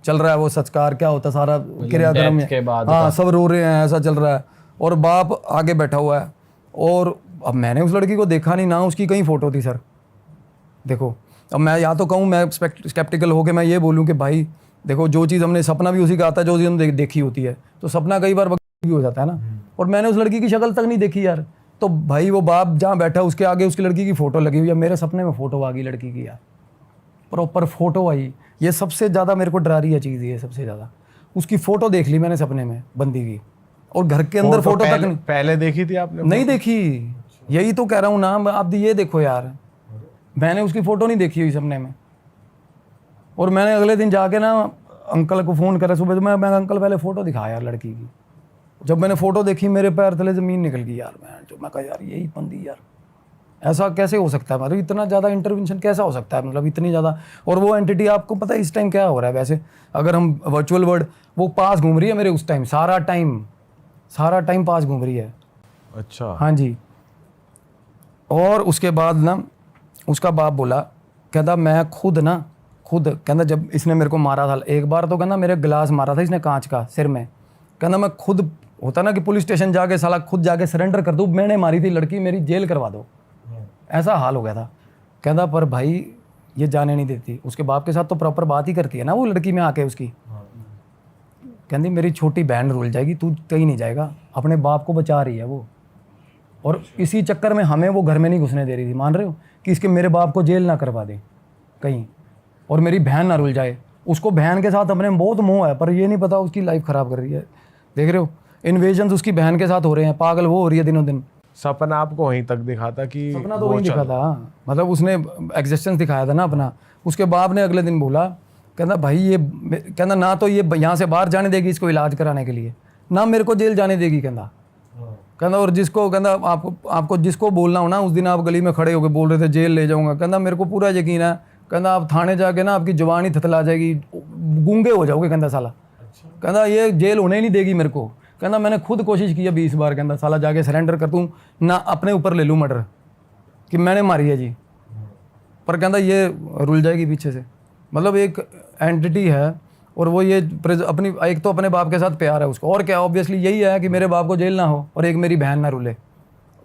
चल रहा है वो संस्कार क्या होता है सारा क्रियाक्रम के बाद हाँ, सब रो रहे हैं, ऐसा चल रहा है। और बाप आगे बैठा हुआ है। और अब मैंने उस लड़की को देखा नहीं ना, उसकी कहीं फोटो थी सर। देखो अब मैं या तो कहूँ, मैं स्केप्टिकल होकर मैं ये बोलूँ कि भाई देखो, जो चीज़ हमने, सपना भी उसी का आता है जो चीज़ हमने देखी होती है, तो सपना कई बार भी हो जाता है ना। और मैंने उस लड़की की शक्ल तक नहीं देखी यार। तो भाई वो बाप जहाँ बैठा उसके आगे उसकी लड़की की फ़ोटो लगी हुई है। मेरे सपने में फ़ोटो आ गई लड़की की यार, प्रॉपर फ़ोटो आई। ये सबसे ज़्यादा मेरे को डरा रही है चीज़, ये सबसे ज़्यादा। उसकी फ़ोटो देख ली मैंने सपने में, बंदी की, और घर के अंदर फ़ोटो तक नहीं। पहले देखी थी आपने? नहीं देखी, यही तो कह रहा हूँ ना। आप ये देखो यार, मैंने उसकी फ़ोटो नहीं देखी हुई सपने में। और मैंने अगले दिन जाके ना अंकल को फ़ोन करा सुबह, तो मैं अंकल पहले फ़ोटो दिखाया यार लड़की की। जब मैंने फ़ोटो देखी, मेरे पैर तले ज़मीन निकल गई यार। मैं कहा यार यही बंदी यार, ऐसा कैसे हो सकता है, मतलब इतना ज़्यादा इंटरवेंशन कैसा हो सकता है, मतलब इतनी ज़्यादा। और वो एंटिटी, आपको पता है इस टाइम क्या हो रहा है वैसे, अगर हम वर्चुअल वर्ल्ड, वो पास घूम रही है मेरे उस टाइम, सारा टाइम पास घूम रही है। अच्छा। हाँ जी। और उसके बाद ना उसका बाप बोला, कहता मैं खुद कहता जब इसने मेरे को मारा था एक बार, तो कहता मेरे गिलास मारा था इसने कांच का सिर में। कहता मैं खुद, होता ना कि पुलिस स्टेशन जाके साला खुद जाके सरेंडर कर दूँ, मैंने मारी थी लड़की, मेरी जेल करवा दो, ऐसा हाल हो गया था। कहता पर भाई ये जाने नहीं देती। उसके बाप के साथ तो प्रॉपर बात ही करती है ना वो लड़की में आके उसकी। कहती मेरी छोटी बहन रुल जाएगी, तू कहीं नहीं जाएगा, अपने बाप को बचा रही है वो। और इसी चक्कर में हमें वो घर में नहीं घुसने दे रही थी, मान रहे हो, कि इसके मेरे बाप को जेल ना करवा दे कहीं, और मेरी बहन ना रुल जाए। उसको बहन के साथ अपने में बहुत मोह है, पर ये नहीं पता उसकी लाइफ ख़राब कर रही है। देख रहे हो, इन्वेजन उसकी बहन के साथ हो रहे हैं, पागल वो हो रही है दिनों दिन। सपना आपको वहीं तक दिखाता कि सपना तो वही दिखा था, मतलब उसने एग्जिस्टेंस दिखाया था ना अपना। उसके बाप ने अगले दिन बोला, कहना भाई ये, कहना ना तो ये यहाँ से बाहर जाने देगी इसको इलाज कराने के लिए, ना मेरे को जेल जाने देगी। कहना और जिसको, कहना आपको जिसको बोलना हो ना, उस दिन आप गली में खड़े होकर बोल रहे थे जेल ले जाऊंगा, कहना मेरे को पूरा यकीन है, कहना आप थाने जाके ना आपकी जवान ही थतला जाएगी, गूंगे हो जाओगे, कहना साला। कहना ये जेल होने ही नहीं देगी मेरे को। कहना मैंने खुद कोशिश की है 20 बार, कहना साला जाके सरेंडर कर दूँ ना, अपने ऊपर ले लूँ मर्डर कि मैंने मारी है जी, पर कहना ये रुल जाएगी पीछे से। मतलब एक एंटिटी है, और वो ये अपनी, एक तो अपने बाप के साथ प्यार है उसको, और क्या, ऑब्वियसली यही है कि मेरे बाप को जेल ना हो और एक मेरी बहन ना रुले,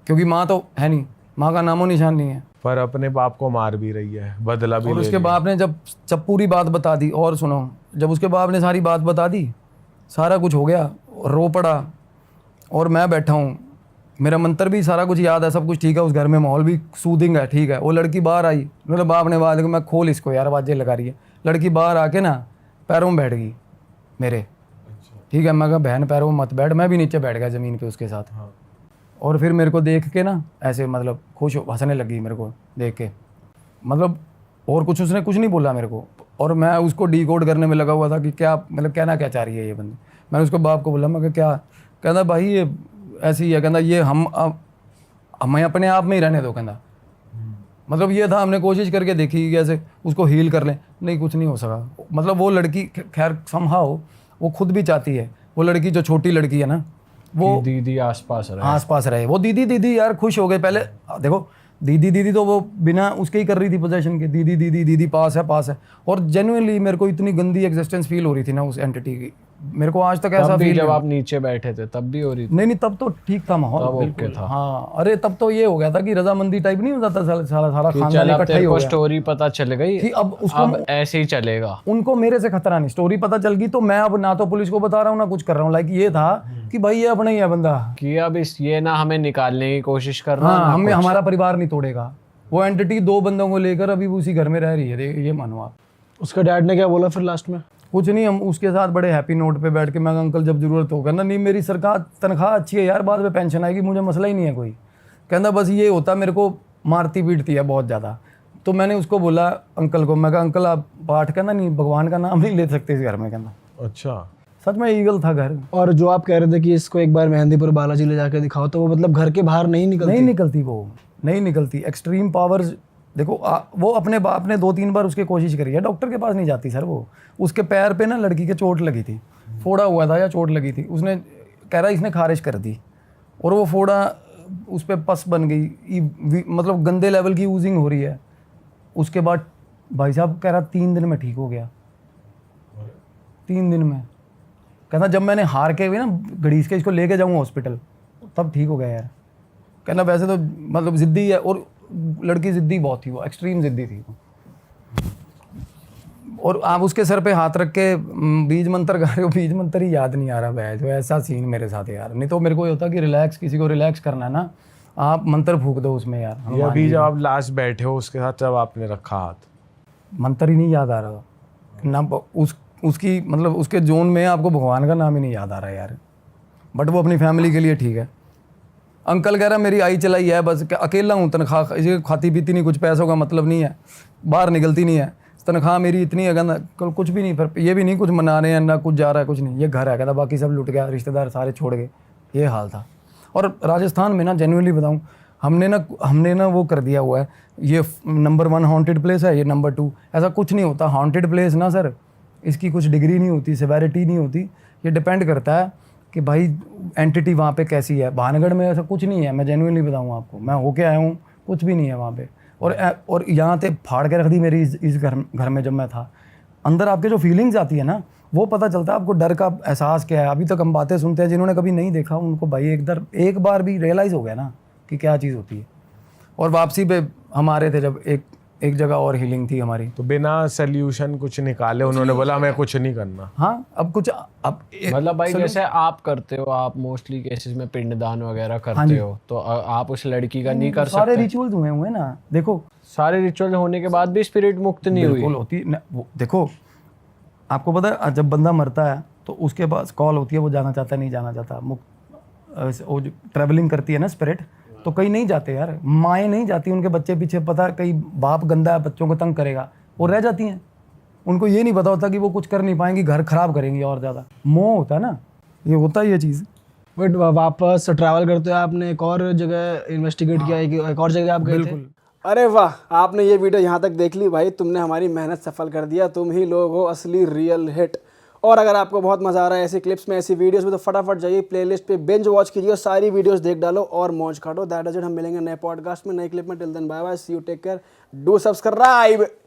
क्योंकि माँ तो है नहीं, माँ का नामो निशान नहीं है। पर अपने बाप को मार भी रही है, बदला भी और ले उसके लिया। बाप ने जब पूरी बात बता दी, और सुनो, जब उसके बाप ने सारी बात बता दी, सारा कुछ हो गया, रो पड़ा, और मैं बैठा हूँ, मेरा मंत्र भी सारा कुछ याद है, सब कुछ ठीक है, उस घर में माहौल भी सूदिंग है, ठीक है। वो लड़की बाहर आई, मेरे बाप ने बात, मैं खोल इसको यार, आवाज़ें लगा रही है। लड़की बाहर आके ना पैरों में बैठ गई मेरे, ठीक है। मैं कहा बहन पैरों में मत बैठ, मैं भी नीचे बैठ गया ज़मीन पे उसके साथ। और फिर मेरे को देख के ना ऐसे, मतलब खुश हंसने लगी मेरे को देख के, मतलब और कुछ उसने कुछ नहीं बोला मेरे को, और मैं उसको डिकोड करने में लगा हुआ था कि क्या, मतलब कहना क्या चाह रही है ये बंदी। मैंने उसको बाप को बोला, मैं क्या, कहना भाई ये ऐसी है, कहना ये हमें अपने आप में ही रहने दो, कहना। मतलब ये था, हमने कोशिश करके देखी कि ऐसे उसको हील कर लें, नहीं कुछ नहीं हो सका। मतलब वो लड़की खैर समहाउ वो खुद भी चाहती है, वो लड़की जो छोटी लड़की है ना, वो दीदी आसपास रहे। वो दीदी यार खुश हो गए। पहले देखो दीदी तो वो बिना उसके ही कर रही थी पोजेशन के, दीदी पास है। और जेन्युइनली मेरे को इतनी गंदी एग्जिस्टेंस फील हो रही थी ना उस एंटिटी की, मेरे को आज तक ऐसा फील। जब आप नीचे बैठे थे तब भी हो रही थी? नहीं तब तो ठीक था माहौल, बिल्कुल था। हाँ, अरे तब तो ये हो गया था कि रजामंदी टाइप नहीं होता था, सारा खानदान इकट्ठा ही हो गया। स्टोरी पता चल गई कि अब उसको ऐसे ही चलेगा। उनको मेरे से खतरा नहीं, स्टोरी पता चल गई तो मैं अब ना तो पुलिस को बता रहा हूँ ना कुछ कर रहा हूँ। लाइक ये था कि भाई ये अपना ही है बंदा, कि अब ये ना हमें निकालने की कोशिश कर रहा है, हाँ, हमें हमारा परिवार नहीं तोड़ेगा। वो एंटिटी 2 बंदों को लेकर अभी उसी घर में रह रही है, ये मानो आप। उसका डैड ने क्या बोला फिर लास्ट में? कुछ नहीं, हम उसके साथ बड़े हैप्पी नोट पे बैठ के, मैं अंकल जब जरूरत होगा ना, नहीं मेरी सरकार तनख्वाह अच्छी है यार, बाद में पेंशन आएगी, मुझे मसला ही नहीं है कोई। कहना बस ये होता, मेरे को मारती पीटती है बहुत ज़्यादा। तो मैंने उसको बोला अंकल को, मैं कहा अंकल आप पाठ करना नहीं, भगवान का नाम नहीं ले सकते इस घर में। कहना अच्छा, सच में ईगल था घर। और जो आप कह रहे थे कि इसको एक बार मेहंदीपुर बालाजी ले जाके दिखाओ, तो वो मतलब घर के बाहर नहीं निकलती? वो नहीं निकलती। एक्सट्रीम पावर्स देखो, वो अपने बाप ने 2-3 बार उसकी कोशिश करी है, डॉक्टर के पास नहीं जाती सर। वो उसके पैर पे ना लड़की के चोट लगी थी, फोड़ा हुआ था या चोट लगी थी, उसने कह रहा इसने खारिज कर दी, और वो फोड़ा उस पर पस बन गई, मतलब गंदे लेवल की यूजिंग हो रही है। उसके बाद भाई साहब कह रहा 3 दिन में ठीक हो गया, 3 दिन में। कहना जब मैंने हार के भी ना घड़ीस के इसको लेके जाऊँगा हॉस्पिटल, तब ठीक हो गया यार। कहना वैसे तो मतलब ज़िद्दी है, और लड़की ज़िद्दी बहुत थी, वो एक्सट्रीम ज़िद्दी थी। और आप उसके सर पे हाथ रख के बीज मंत्र गा रहे हो, बीज मंत्र ही याद नहीं आ रहा है, जो ऐसा सीन मेरे साथ है यार। नहीं तो मेरे को ये होता कि रिलैक्स, किसी को रिलैक्स करना है ना, आप मंत्र फूक दो उसमें यार। ये अभी जब आप लास्ट बैठे हो उसके साथ, जब आपने रखा हाथ, मंत्र ही नहीं याद आ रहा ना, उसकी मतलब उसके जोन में आपको भगवान का नाम ही नहीं याद आ रहा यार। बट वो अपनी फैमिली के लिए ठीक है। अंकल कह रहा मेरी आई चलाई है, बस अकेला हूँ, तनख्वाह इसे खाती पीती नहीं, कुछ पैसों का मतलब नहीं है, बाहर निकलती नहीं है, तनख्वाह मेरी इतनी है, कहना कुछ भी नहीं, फिर ये भी नहीं कुछ मना रहे हैं ना कुछ जा रहा है, कुछ नहीं, ये घर है, कहता बाकी सब लुट गया, रिश्तेदार सारे छोड़ गए, ये हाल था। और राजस्थान में ना जेन्युइनली बताऊँ, हमने ना वो कर दिया हुआ है, ये नंबर 1 हॉन्टेड प्लेस है, ये नंबर 2, ऐसा कुछ नहीं होता। हॉन्टेड प्लेस ना सर, इसकी कुछ डिग्री नहीं होती, सेवेरिटी नहीं होती, ये डिपेंड करता है कि भाई एंटिटी वहाँ पे कैसी है। भानगढ़ में ऐसा कुछ नहीं है, मैं जेन्युइनली बताऊँ आपको, मैं होके आया हूँ, कुछ भी नहीं है वहाँ पे। और यहाँ पे फाड़ के रख दी मेरी इस घर में जब मैं था। अंदर आपके जो फीलिंग्स आती है ना, वो पता चलता है आपको, डर का एहसास क्या है। अभी तक हम बातें सुनते हैं, जिन्होंने कभी नहीं देखा उनको भाई एक बार भी रियलाइज़ हो गया ना कि क्या चीज़ होती है। और वापसी पे हम आ रहे थे, जब एक जगह और हीलिंग थी हमारी। तो बिना सोल्यूशन कुछ निकाले उन्होंने बोला हमें कुछ नहीं करना। हाँ अब कुछ अब मतलब भाई जैसे आप करते हो, आप मोस्टली केसेस में पिंडदान वगैरह हाँ करते हो, तो आप उस लड़की का नहीं कर सारे सकते? रिचुअल्स हुए हुए ना, देखो सारे रिचुअल होने के बाद भी स्पिरिट मुक्त नहीं हुई? बिल्कुल होती देखो आपको पता है जब बंदा मरता है तो उसके पास कॉल होती है, वो जाना चाहता है नहीं जाना चाहता। वो जो ट्रैवलिंग करती है ना स्पिरिट, तो कई नहीं जाते यार, माएँ नहीं जाती उनके बच्चे पीछे, पता है कई बाप गंदा है बच्चों को तंग करेगा, वो रह जाती हैं। उनको ये नहीं पता होता कि वो कुछ कर नहीं पाएंगी, घर खराब करेंगी और ज़्यादा। मोह होता है ना, ये होता है ये चीज़। बट वापस ट्रैवल करते हो आपने एक और जगह इन्वेस्टिगेट किया है कि एक और जगह आप गए थे? अरे वाह, आपने ये वीडियो यहाँ तक देख ली भाई, तुमने हमारी मेहनत सफल कर दिया। तुम ही लोग हो असली रियल हिट। और अगर आपको बहुत मज़ा आ रहा है ऐसी क्लिप्स में, ऐसी वीडियोस में, तो फटाफट जाइए प्लेलिस्ट पे बिंज वॉच कीजिए और सारी वीडियोस देख डालो और मौज काटो। दैट इज इट। हम मिलेंगे नए पॉडकास्ट में, नए क्लिप में। Till then bye bye, see you, take care, do subscribe.